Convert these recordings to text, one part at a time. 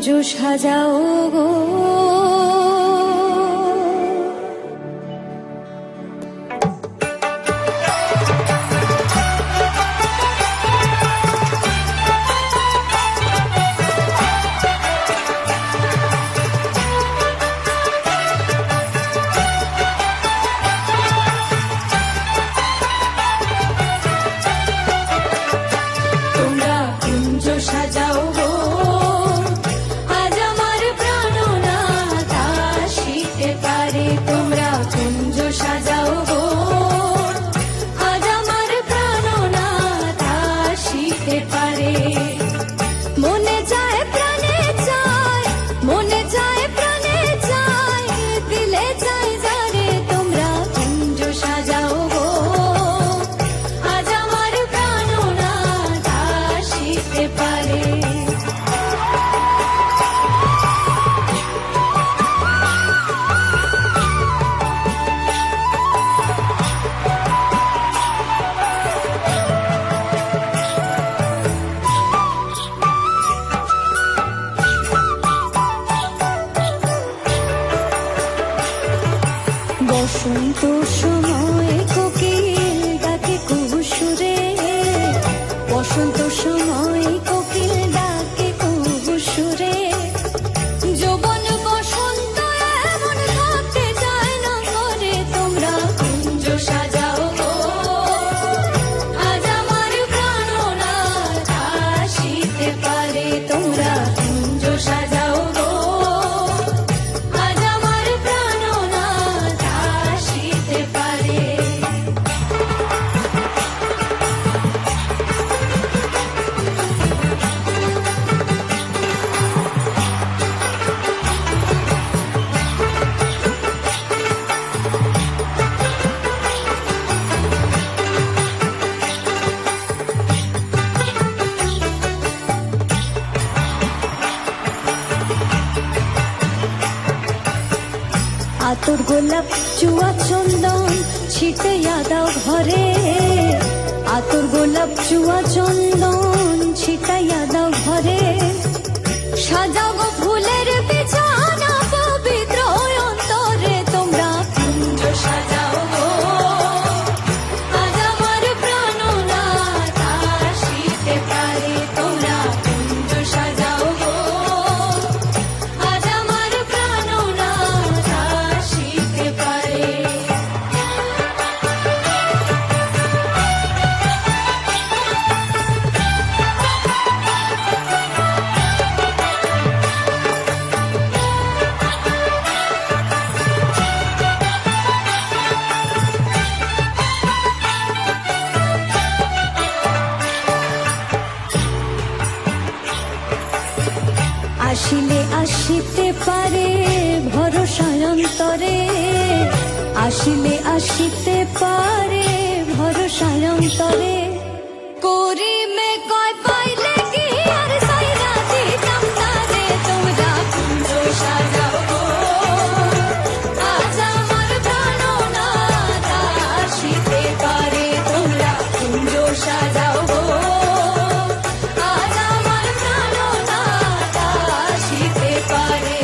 সাজাও গো। তোমরা কুঞ্জ সাজাও গো, আজ আমার প্রাণনাথ আসিতে পারে। তোমরা কুঞ্জ সাজাও গো, আজ আমার প্রাণনাথ আসিতে পারে। মনে যায় প্রাণে চায়, মনে যায় প্রাণে চায়, দিলে চায় যারে। তোমরা কুঞ্জ সাজাও গো, আজ আমার প্রাণনাথ আসিতে পারে। বসন্ত সময় কোকিল ডাকে কুহুসুরে, বসন্ত সময় কোকিল ডাকে কুহুসুরে। যৌবন বসন্ত এমন থাকতে চায় না করে। তোমরা কুঞ্জ সাজাও গো, আজ আমার প্রাণনাথ আসিতে পারে। তোমরা কুঞ্জ সাজাও গো, আজ আমার প্রাণনাথ আসিতে পারে। আতর গোলাপ চুয়া চন্দন ছিটাইয়া দাও ঘরে, আতর গোলাপ চুয়া চন্দন ছিটাইয়া দাও ঘরে। সাজাও গো ফুলের বিছানা পবিত্র অন্তরে। তোমরা কুঞ্জ সাজাও গো, আজ আমার প্রাণনাথ আসিতে পারে। তোমরা কুঞ্জ সাজাও গো, আজ আমার প্রাণনাথ আসিতে পারে। আসিলে আসিতে পারে ভরসা অন্তরে, আসিলে আসিতে পারে ভরসা অন্তরে। করিমে কয় পাইলে কি আর সাইরা দিতাম তারে। তোমরা কুঞ্জ সাজাও গো, আজ আমার প্রাণনাথ আসিতে পারে। তোমরা কুঞ্জ সাজাও গো, আজ আমার প্রাণনাথ আসিতে পারে।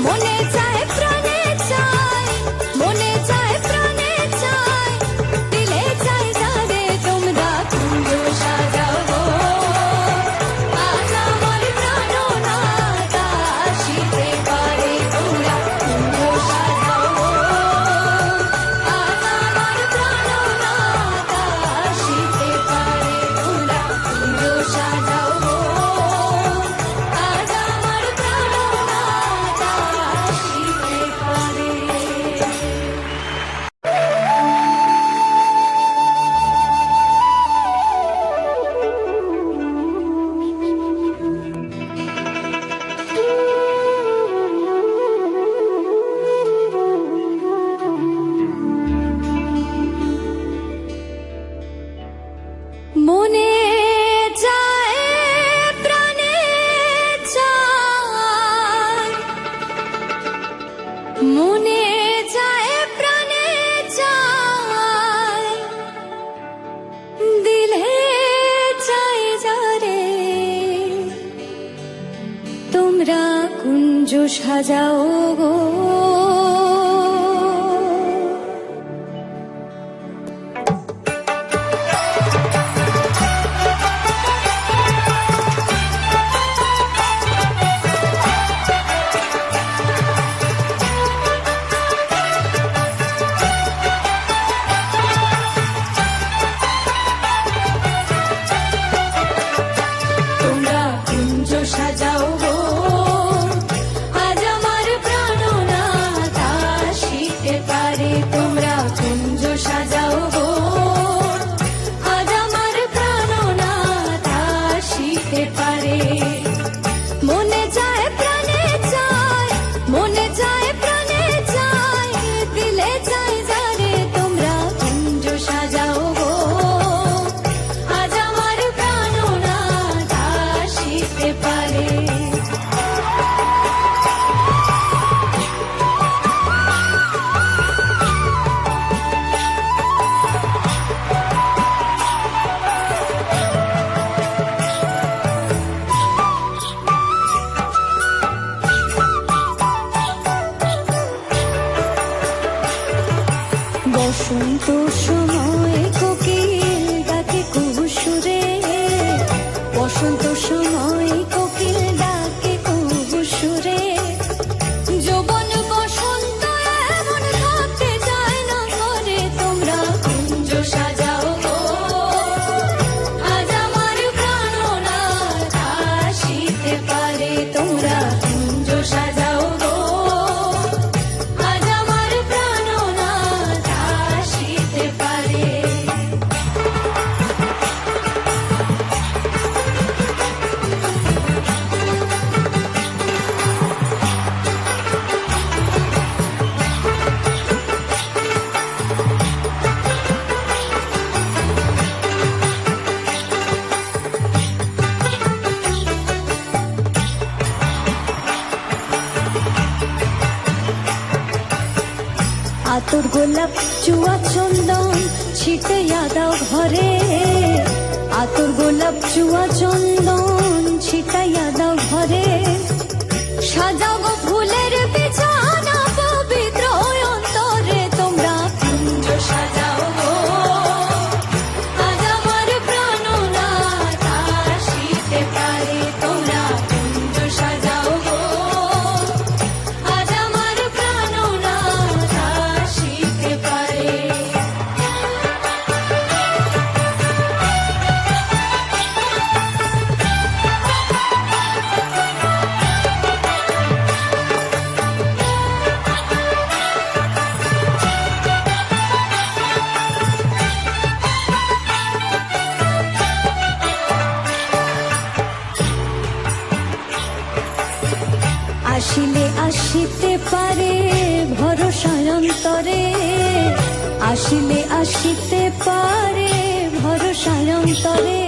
মনে চায় প্রাণে চায়, মনে চায় প্রাণে চায়, দিলে চায় যারে। তোমরা কুঞ্জ কুঞ্জ সাজাও গো। সাজাও গো, আজ আমার প্রাণনাথ আসিতে পারে। তোমরা কুঞ্জ সাজাও গো, আজ আমার প্রাণনাথ আসিতে পারে। মনে যায় প্রাণে চায়, মনে যায় প্রাণে চায়, দিলে চাই যারে। তোমরা কুঞ্জ সাজাও গো, আজ আমার প্রাণনাথ আসিতে পারে। বসন্ত সময় কোকিল ডাকে কুহুসুরে, বসন্ত সময় কোকিল ডাকে কুহুসুরে। যৌবন বসন্ত এমন থাকতে চায় না ঘরে। তোমরা কুঞ্জ সাজাও গো, আজ আমার প্রাণনাথ আসিতে পারে। তোমরা কুঞ্জ সাজাও গো, আজ আমার প্রাণনাথ আসিতে পারে। আতর গোলাপ চুয়া চন্দন ছিটাইয়া দাও ঘরে। আতর গোলাপ চুয়া চন্দন ছিটাইয়া দাও ঘরে। সাজাও গো ফুলের বিছানা পবিত্র অন্তরে। তোমরা কুঞ্জ সাজাও গো, আজ আমার প্রাণনাথ আসিতে পারে। তোমরা কুঞ্জ সাজাও গো, আজ আমার প্রাণনাথ আসিতে পারে। আসিলে আসিতে পারে ভরসা অন্তরে, আসিলে আসিতে পারে ভরসা অন্তরে।